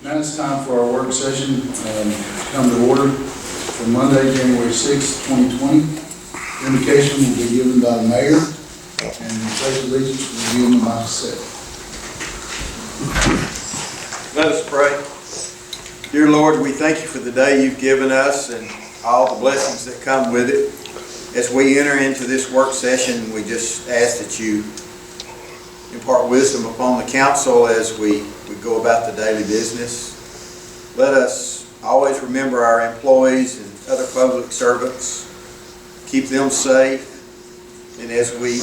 Now it's time for our work session to come to order for Monday, January 6th, 2020. Invocation will be given by the mayor, and the pledge of allegiance will be given by the secretary. Let us pray. Dear Lord, we thank you for the day you've given us and all the blessings that come with it. As we enter into this work session, we just ask that you impart wisdom upon the council as we go about the daily business. Let us always remember our employees and other public servants. Keep them safe. And as we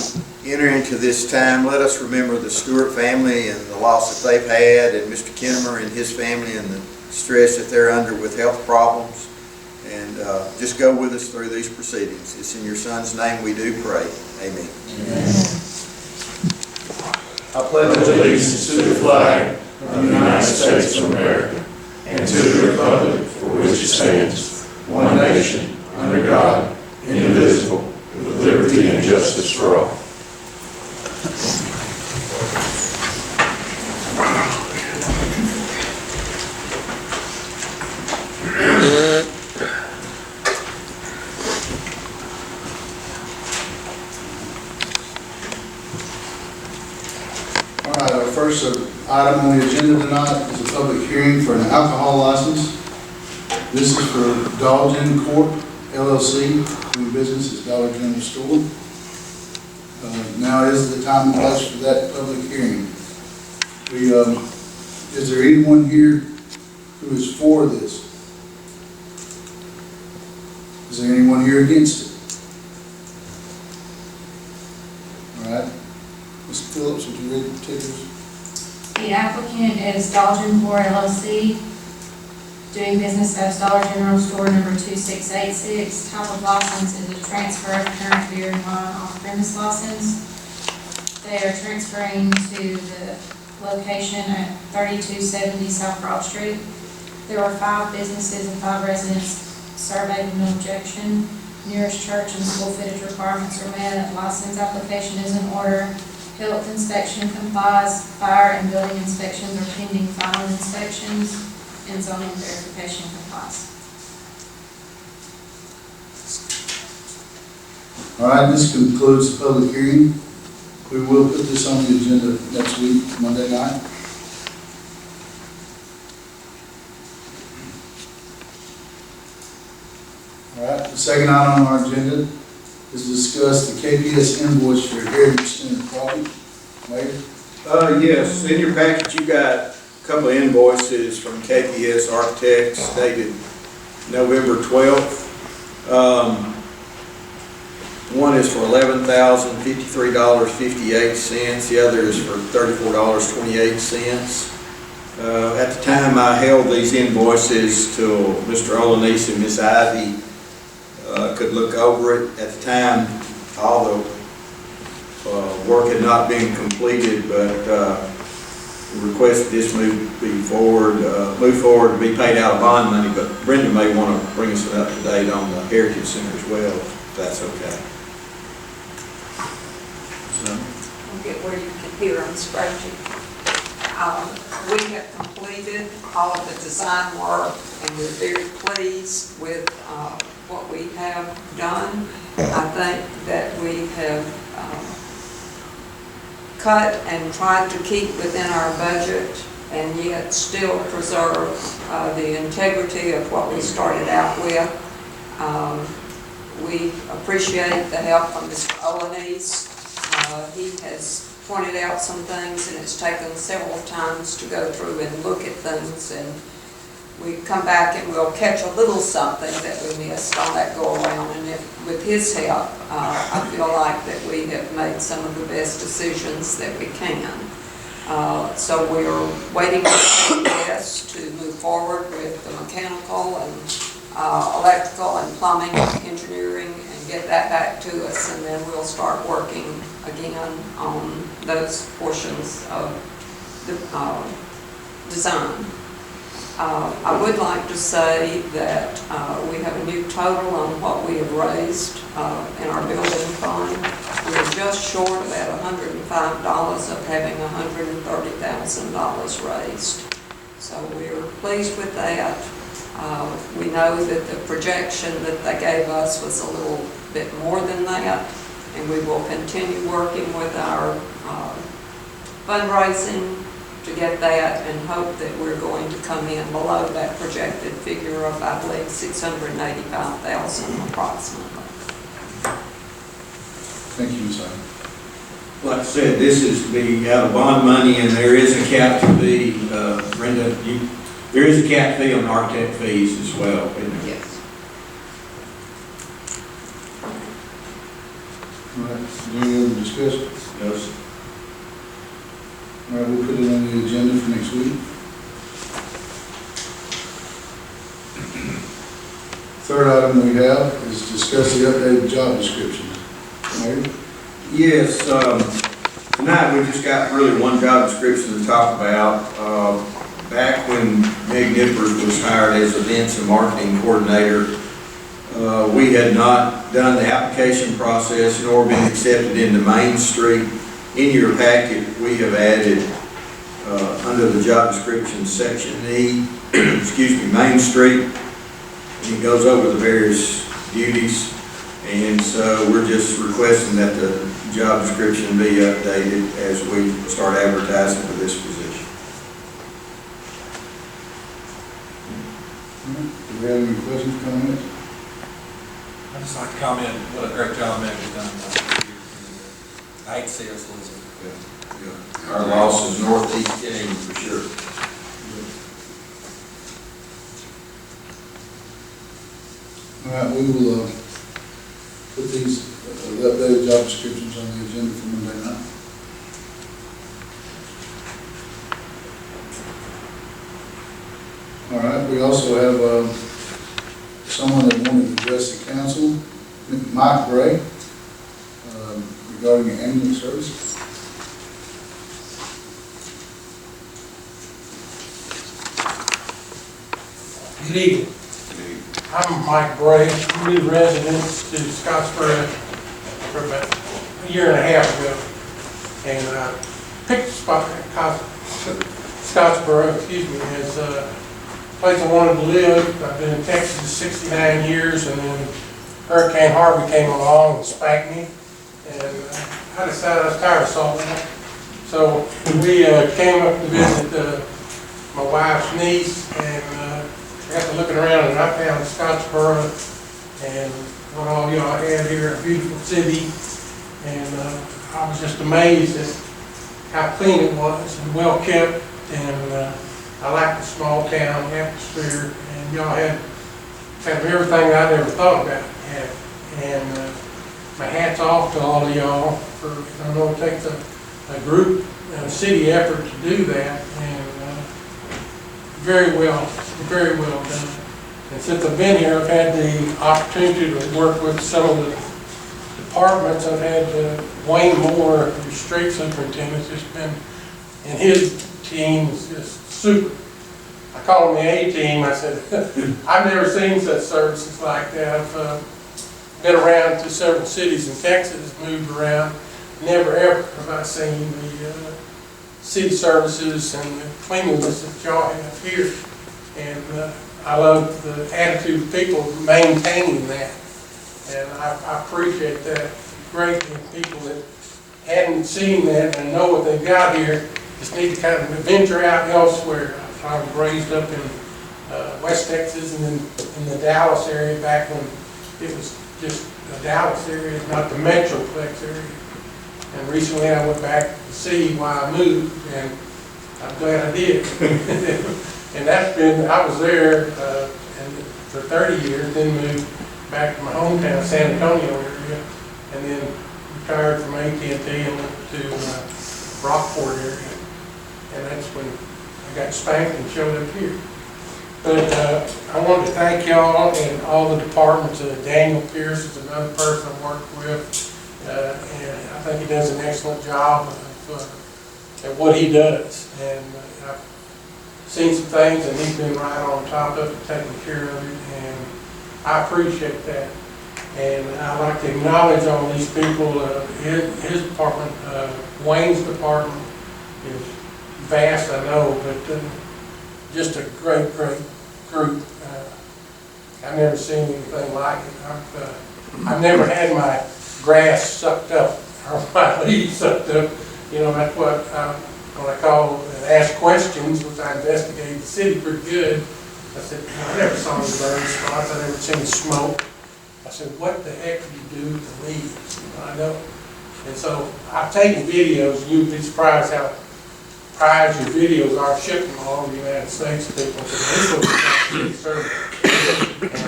enter into this time, let us remember the Stewart family and the loss that they've had, and Mr. Kinnemer and his family and the stress that they're under with health problems. And just go with us through these proceedings. It's in your Son's name we do pray. Amen. Amen. I pledge allegiance to the flag of the United States of America and to the republic for which it stands, one nation, under God, indivisible, with liberty and justice for all. All right, our first item on the agenda tonight is a public hearing for an alcohol license. This is for Dolgen Corp. LLC, doing business as Dollar General Store. Now is the time and place for that public hearing. Is there anyone here who is for this? Is there anyone here against it? All right. Mr. Phillips, would you read the particulars? The applicant is Dolgen Corp. LLC, doing business as Dollar General Store number 2686. Type of license is a transfer of current beer and wine off-premise license. They are transferring to the location at 3270 South Broad Street. There were 5 businesses and 5 residents surveyed with no objection. Nearest church and school footage requirements are met. License application is in order. Health inspection complies. Fire and building inspections are pending final inspections, and zoning verification complies. All right, this concludes the public hearing. We will put this on the agenda next week, Monday night. All right, the second item on our agenda is to discuss the KPS invoice for Heritage Center project. Mayor? Yes, in your package you got a couple of invoices from KPS Architects dated November 12th. One is for $11,053.58. The other is for $34.28. At the time I held these invoices till Mr. Olanese and Miss Ivy could look over it. At the time, all the work had not been completed, but requested this move forward to be paid out of bond money. But Brenda may want to bring us up to date on the Heritage Center as well, if that's okay. We'll get where you can hear them scratching. We have completed all of the design work, and we're very pleased with what we have done. I think that we have cut and tried to keep within our budget and yet still preserve the integrity of what we started out with. We appreciate the help from Mr. Olanese. He has pointed out some things, and it's taken several times to go through and look at things, and we come back and we'll catch a little something that we missed on that go around, and with his help, I feel like that we have made some of the best decisions that we can. So we're waiting for KPS to move forward with the mechanical and electrical and plumbing, engineering, and get that back to us, and then we'll start working again on those portions of the design. I would like to say that we have a new total on what we have raised in our building fund. We're just short of $105 of having $130,000 raised. So So we're pleased with that. We know that the projection that they gave us was a little bit more than that, and we will continue working with our fundraising to get that, and hope that we're going to come in below that projected figure of, I believe, $685,000 approximately. Thank you, Ms. Hyde. Like I said, this is to be out of bond money, and there is a cap fee, Brenda, there is a cap fee on architect fees as well, isn't there? Yes. All right, any other discussion? Yes. All right, we'll put it on the agenda for next week. Third item we have is discuss the updated job description. Mayor? Yes, tonight we just got really one job description to talk about. Back when Meg Nippers was hired as events and marketing coordinator, we had not done the application process nor been accepted into Main Street. In your packet, we have added, under the job description, section E, Main Street. And it goes over the various duties. And so we're just requesting that the job description be updated as we start advertising for this position. Do we have any questions, comments? I'd just like to comment what a great job Meg has done. I hate to see us losing. Yeah. Our loss is northeast game for sure. All right, we will put these the updated job descriptions on the agenda for Monday night. All right, we also have someone that wanted to address the council, Mike Gray, regarding the ambulance services. Good evening. I'm Mike Bray, new resident to Scottsboro for about a year and a half ago. And I picked the spot at Scottsboro, as a place I wanted to live. I've been in Texas 69 years, and then Hurricane Harvey came along and spanked me. And I decided I was tired of salt water. So we came up to visit my wife's niece, and after looking around, and I found Scottsboro and what all y'all had here, a beautiful city, and I was just amazed at how clean it was and well kept, and I like the small town atmosphere, and y'all had kind of everything I never thought about having. And my hat's off to all of y'all for, I know it takes a group, a city effort to do that, and very well done. And since I've been here, I've had the opportunity to work with some of the departments. I've had Wayne Moore, the street superintendent, just been, and his team is just super. I call them the A-team. I said, I've never seen such services like that. I've been around to several cities in Texas, moved around. Never ever have I seen the city services and the cleanliness that y'all have here. And I love the attitude of people maintaining that. And I appreciate that greatly. People that hadn't seen that and know what they've got here just need to kind of venture out elsewhere. I was raised up in West Texas and then in the Dallas area back when it was just the Dallas area, not the Metroplex area. And recently I went back to see why I moved, and I'm glad I did. And that's been, I was there for 30 years, then moved back to my hometown, San Antonio area, and then retired from AT&T and went to Rockport area. And that's when I got spanked and showed up here. But I wanted to thank y'all and all the departments. Daniel Pierce is another person I worked with. And I think he does an excellent job at what he does. And I've seen some things, and he's been right on top of it, taking care of it, and I appreciate that. And I'd like to acknowledge all these people. His department, Wayne's department, is vast, I know, but just a great group. I've never seen anything like it. I've never had my grass sucked up or my leaves sucked up. You know, that's what when I call and ask questions, which I investigated the city pretty good. I said, I never saw any burn spots. I never seen smoke. I said, what the heck do you do with the leaves? You know, I know. And so I've taken videos. You'd be surprised how prized your videos are. Shipping them all over the United States to people.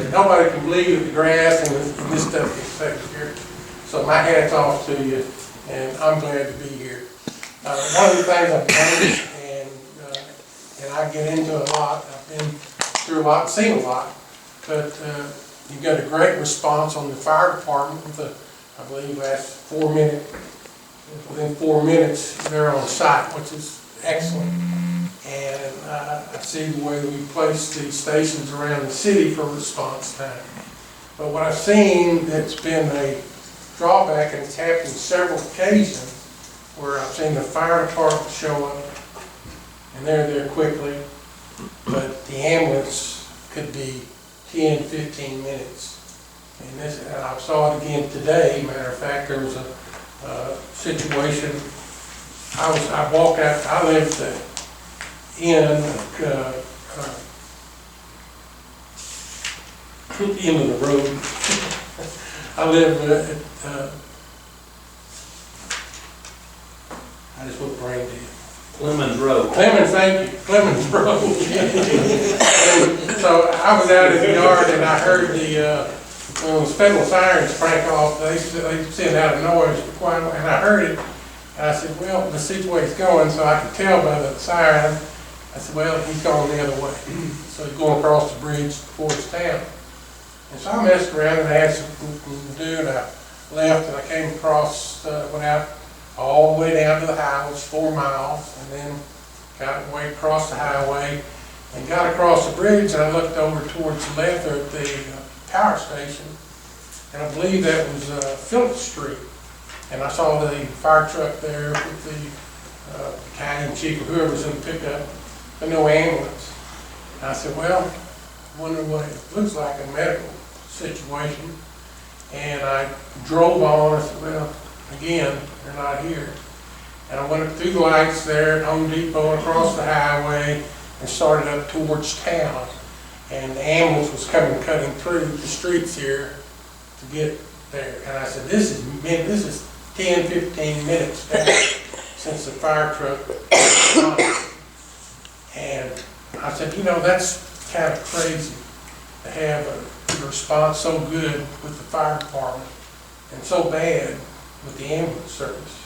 And nobody can believe that the grass and this stuff gets taken care of. So my hat's off to you, and I'm glad to be here. One of the things I've noticed, and I get into a lot, I've been through a lot and seen a lot, but you've got a great response on the fire department with the, I believe, within 4 minutes, they're on site, which is excellent. And I see the way we place these stations around the city for response time. But what I've seen that's been a drawback, and it's happened several occasions, where I've seen the fire department show up, and they're there quickly, but the ambulance could be 10, 15 minutes. And I saw it again today. Matter of fact, there was a situation. I walked out. I lived in end of the road. I live at. I just went brain dead. Clemens Road. Clemens, thank you. Clemens Road. And so I was out in the yard and I heard those federal sirens crank off. They send out a noise for quite a while, and I heard it. And I said, well, let's see where he's going. So I could tell by the siren. I said, well, he's going the other way. So he's going across the bridge towards town. And so I messed around and I had something to do, and I left and I came across, went out all the way down to the highway, which is 4 miles, and then got way across the highway and got across the bridge, and I looked over towards the left there at the power station, and I believe that was Phillips Street. And I saw the fire truck there with the battalion chief or whoever was in the pickup, but no ambulance. And I said, well, I wonder what it looks like, a medical situation. And I drove on. I said, well, again, they're not here. And I went up through the lights there at Home Depot and across the highway and started up towards town. And the ambulance was coming, cutting through the streets here to get there. And I said, this is 10, 15 minutes back since the fire truck was on. And I said, you know, that's kind of crazy to have a response so good with the fire department and so bad with the ambulance service.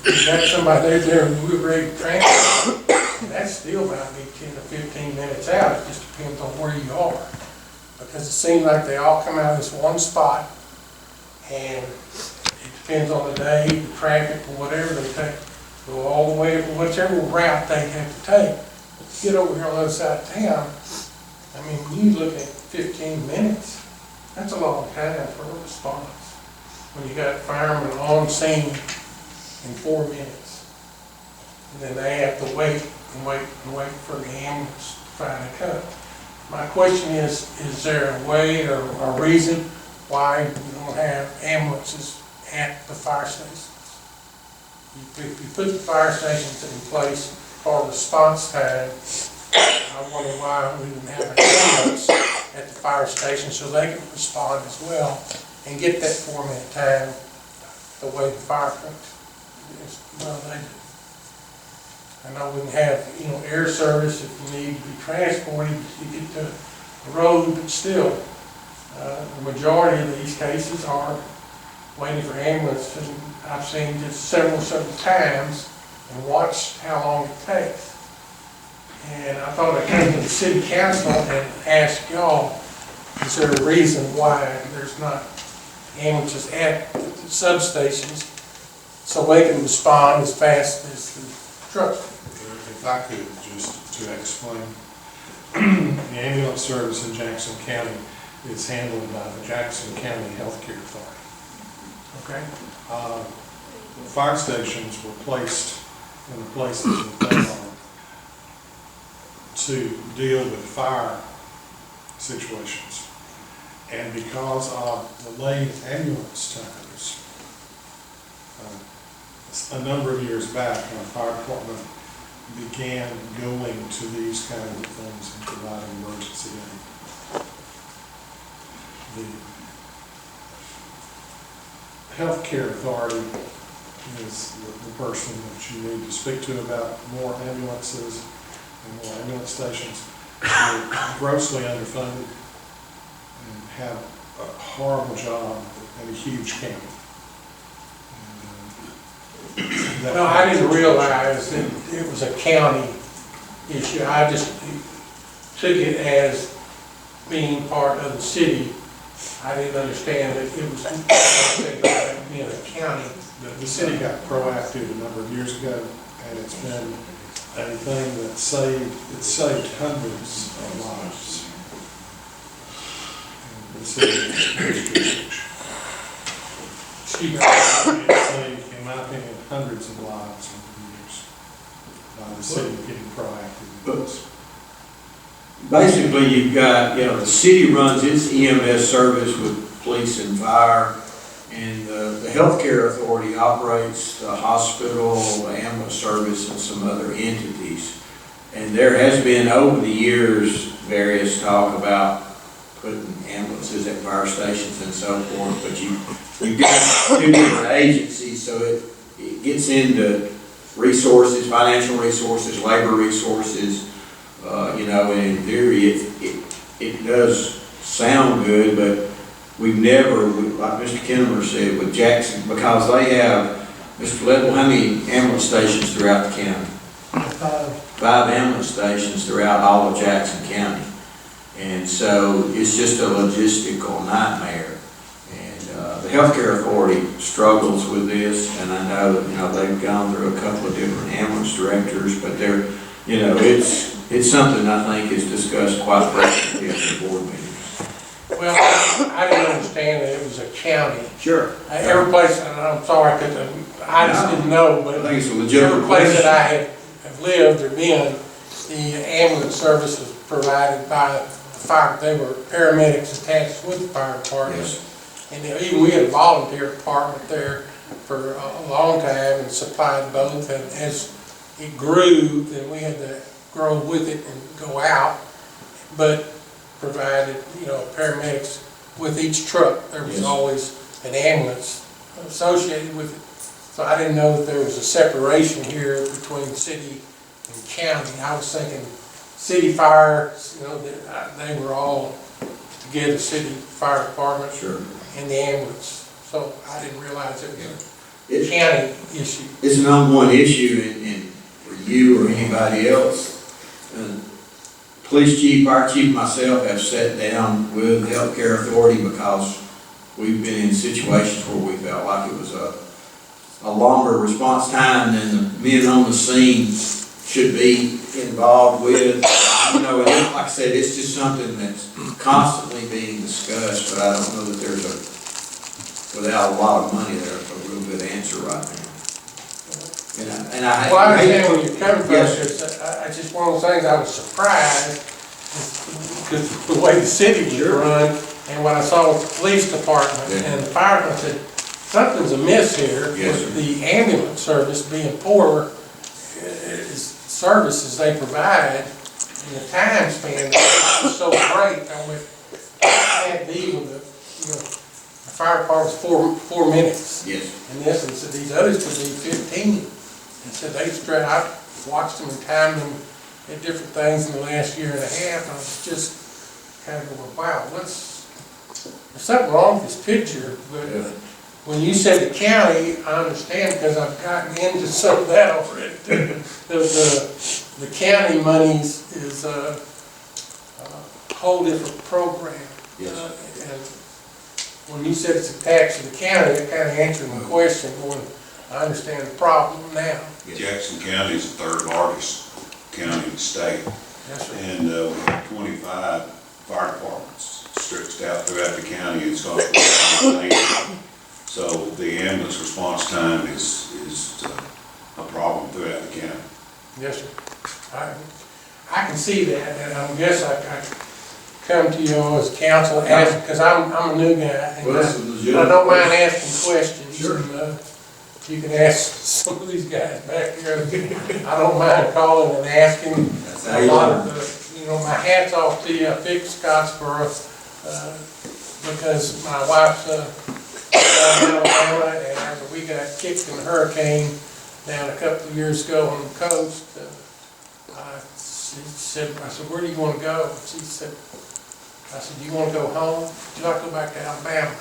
You got somebody there and we're ready to transfer, and that's still about 10 to 15 minutes out. It just depends on where you are. Because it seems like they all come out of this one spot, and it depends on the day, the traffic, or whatever they take. Go all the way, whichever route they have to take. But to get over here on the other side of town, I mean, when you look at 15 minutes, that's a long time for a response. When you got firemen on scene in 4 minutes, and then they have to wait and wait and wait for the ambulance to finally come. My question is there a way or a reason why we don't have ambulances at the fire stations? If you put the fire stations in place for response time, I wonder why we didn't have an ambulance at the fire station so they can respond as well and get that 4 minute time the way the fire trucks, well, they do. I know we can have, air service if you need to be transported, you get to the road, but still, the majority of these cases are waiting for ambulance. And I've seen this several times and watched how long it takes. And I thought I'd come to the city council and ask y'all, is there a reason why there's not ambulances at the substations so they can respond as fast as the trucks? If I could, just to explain, the ambulance service in Jackson County is handled by the Jackson County Healthcare Authority. Okay. The fire stations were placed in the places that they are to deal with fire situations. And because of the late ambulance times, a number of years back, our fire department began going to these kinds of things and providing emergency aid. The healthcare authority is the person that you need to speak to about more ambulances and more ambulance stations. They're grossly underfunded and have a horrible job in a huge county. No, I didn't realize that it was a county issue. I just took it as being part of the city. I didn't understand that it was being a county. The city got proactive a number of years ago, and it's been a thing that saved hundreds of lives. And the city, it saved, in my opinion, hundreds of lives over the years by the city getting proactive with this. Basically, you've got, the city runs its EMS service with police and fire, and the healthcare authority operates the hospital, the ambulance service, and some other entities. And there has been, over the years, various talk about putting ambulances at fire stations and so forth, but you've got two different agencies, so it gets into resources, financial resources, labor resources, and in theory, it does sound good, but we've never, like Mr. Kinnemer said, with Jackson, because they have, Mr. Level, how many ambulance stations throughout the county? 5 ambulance stations throughout all of Jackson County. And so it's just a logistical nightmare. And the healthcare authority struggles with this, and I know that, they've gone through a couple of different ambulance directors, but they're, it's something I think is discussed quite frequently at the board meetings. Well, I didn't understand that it was a county. Sure. Every place, and I'm sorry, because I just didn't know, but I think it's a legitimate every place question. that I have lived or been, the ambulance service was provided by the fire. They were paramedics attached with the fire department. Yes. And even we had a volunteer department there for a long time and supplied both. And as it grew, then we had to grow with it and go out, but provided, paramedics with each truck. There was Yes. always an ambulance associated with it. So I didn't know that there was a separation here between city and county. I was thinking city fire, they were all together, city fire department Sure. and the ambulance. So I didn't realize it was a county issue. It's an ongoing issue, and for you or anybody else, police chief, fire chief, myself have sat down with the healthcare authority because we've been in situations where we felt like it was a longer response time than the men on the scene should be involved with. And like I said, it's just something that's constantly being discussed, but I don't know that there's without a lot of money, there's a real good answer right now. Well, I understand where you're coming from. Yes. It's just one of those things I was surprised because the way the city was run, and when I saw the police department and the fire, I said, something's amiss here. Yes, with the ambulance service being poor services they provide, and the time span was so great. I went, can't be with the fire department's 4 minutes. Yes. And this, and said these others could be 15. And said I've watched them and timed them at different things in the last year and a half, and I was just kind of going, wow, there's something wrong with this picture. But when you said the county, I understand because I've gotten into some of that already. The county monies is a whole different program. Yes. And when you said it's attached to the county, it kind of answered my question. Going, I understand the problem now. Jackson County is the 3rd largest county in the state. Yes, sir. And we have 25 fire departments stretched out throughout the county in Scottsboro. So the ambulance response time is a problem throughout the county. Yes, sir. I can see that, and I guess I come to you all as counsel, ask, because I'm a new guy, and Well, that's a I legitimate don't mind question. asking questions. Sure. And, you can ask some of these guys back here, I don't mind calling and asking. That's how A you lot learn. of the, my hat's off to you. I picked Scottsboro, because my wife's, from Alabama, and we got kicked in a hurricane down a couple of years ago on the coast. I said, where do you want to go? She said, I said, do you want to go home? Would you like to go back to Alabama?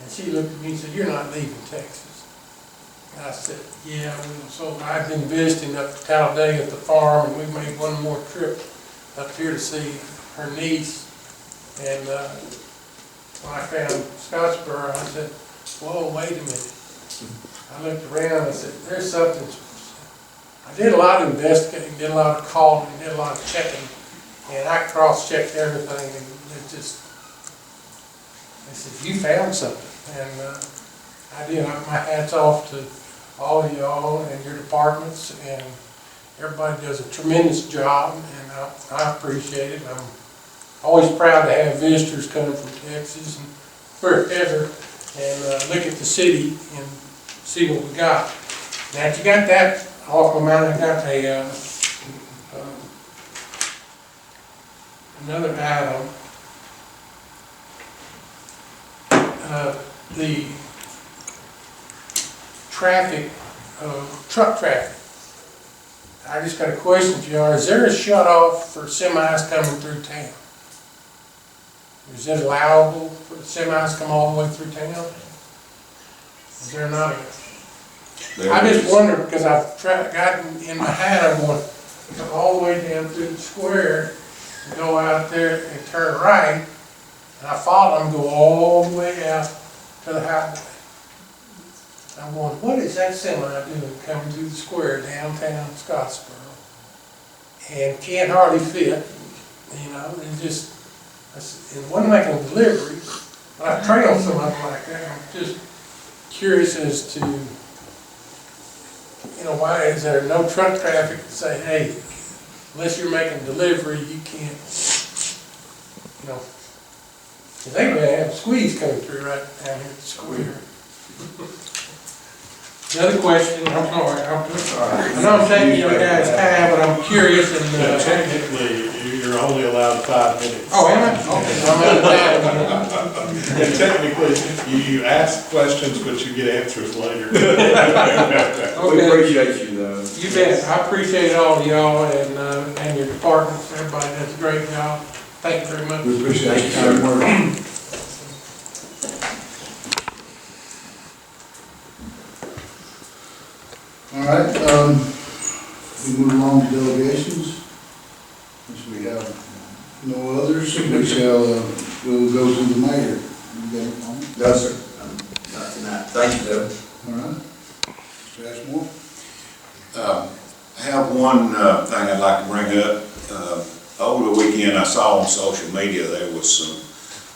And she looked at me and said, you're not leaving Texas. And I said, yeah. So I've been visiting up to Talladega at the farm, and we made one more trip up here to see her niece. And when I found Scottsboro, I said, whoa, wait a minute. I looked around and I said, there's something. I did a lot of investigating, did a lot of calling, did a lot of checking, and I cross-checked everything, and it just, I said, you found something. And I did. My hat's off to all of y'all and your departments, and everybody does a tremendous job, and I appreciate it. I'm always proud to have visitors coming from Texas and wherever, and look at the city and see what we got. Now, if you got that off my mind, I got another item. The traffic, truck traffic. I just got a question for you. Is there a shut off for semis coming through town? Is it allowable for the semis to come all the way through town? Is there not? I just wonder, because I've gotten in my head, I'm going to come all the way down through the square and go out there and turn right, and I follow them, go all the way out to the highway. I'm going, what is that semi doing coming through the square downtown Scottsboro? And can't hardly fit, and just, it wasn't making a delivery, but I trailed some of them like that. I'm just curious as to, why is there no truck traffic to say, hey, unless you're making delivery, you can't, because they may have a squeeze coming through right down here at the square. Another question, I'm sorry, I know I'm taking your guys' time, but I'm curious and, Technically, you're only allowed 5 minutes. oh, am I? Okay, so I'm out of time. And technically, you ask questions, but you get answers later. We Okay, appreciate you though. you bet. I appreciate all of y'all and your departments. Everybody does a great job. Thank you very much. We appreciate Thank your you, kind sir. work. All right, we move along to delegations. Since we have no others, we will go to the mayor. You got a comment? No, sir. Not tonight. Thank you, though. All right. Mr. Ashmore? I have one thing I'd like to bring up. Over the weekend, I saw on social media there was some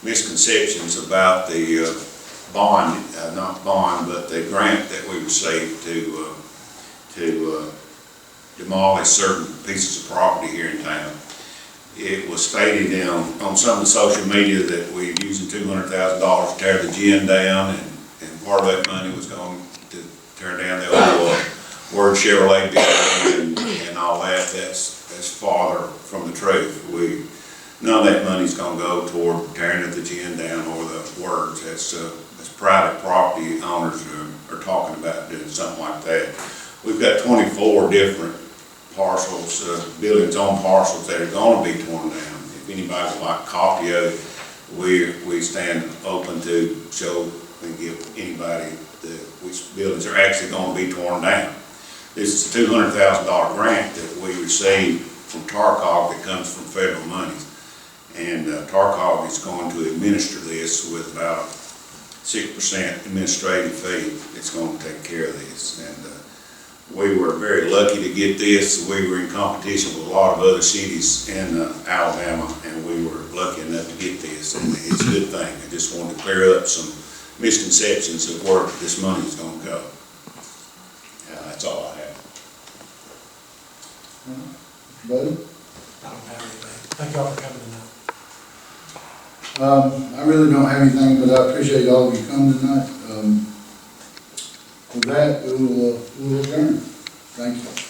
misconceptions about the bond, not bond, but the grant that we received to demolish certain pieces of property here in town. It was stated on some of the social media that we're using $200,000 to tear the gym down, and part of that money was going to tear down the old Word Chevrolet building and all that. That's farther from the truth. None of that money's going to go toward tearing the gym down or the Words. That's private property owners are talking about doing something like that. We've got 24 different parcels, buildings on parcels that are going to be torn down. If anybody would like a copy of it, we stand open to show and give anybody which buildings are actually going to be torn down. This is a $200,000 grant that we received from TARCOG that comes from federal monies. And TARCOG is going to administer this with about 6% administrative fee. It's going to take care of this. And we were very lucky to get this. We were in competition with a lot of other cities in Alabama, and we were lucky enough to get this. And it's a good thing. I just wanted to clear up some misconceptions of where this money is going to go. That's all I have. Buddy? Thank y'all for coming tonight. I really don't have anything, but I appreciate all of you coming tonight. With that, we'll adjourn. Thank you.